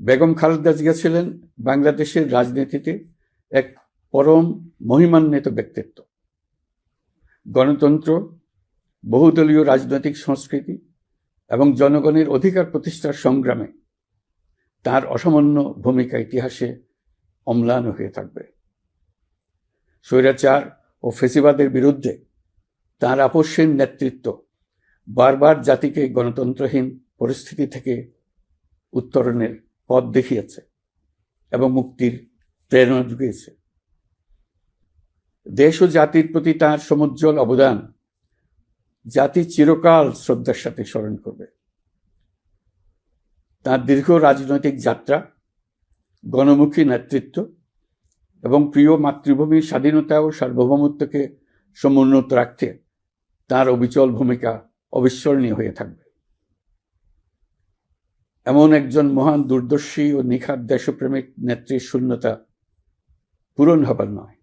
বেগম খালেদা জিয়া ছিলেন বাংলাদেশের রাজনীতিতে এক পরম মহিমান্বিত ব্যক্তিত্ব। গণতন্ত্র, বহুদলীয় রাজনৈতিক সংস্কৃতি এবং জনগণের অধিকার প্রতিষ্ঠার সংগ্রামে তার অসামান্য ভূমিকা ইতিহাসে অম্লান হয়ে থাকবে। স্বৈরাচার ও ফ্যাসিবাদের বিরুদ্ধে তার আপসহীন নেতৃত্ব বারবার জাতিকে গণতন্ত্রহীন পরিস্থিতি থেকে উত্তরণের পথ দেখিয়েছে এবং মুক্তির প্রেরণা জুগিয়েছে। দেশ ও জাতির প্রতি তার সমুজ্জ্বল অবদান জাতি চিরকাল শ্রদ্ধার সাথে স্মরণ করবে। তার দীর্ঘ রাজনৈতিক যাত্রা, গণমুখী নেতৃত্ব এবং প্রিয় মাতৃভূমির স্বাধীনতা ও সার্বভৌমত্বকে সমুন্নত রাখতে তার অবিচল ভূমিকা অবিস্মরণীয় হয়ে থাকবে। এমন একজন মহান দূরদর্শী ও নিখাদ দেশপ্রেমিক নেত্রীর শূন্যতা পূরণ হবার নয়।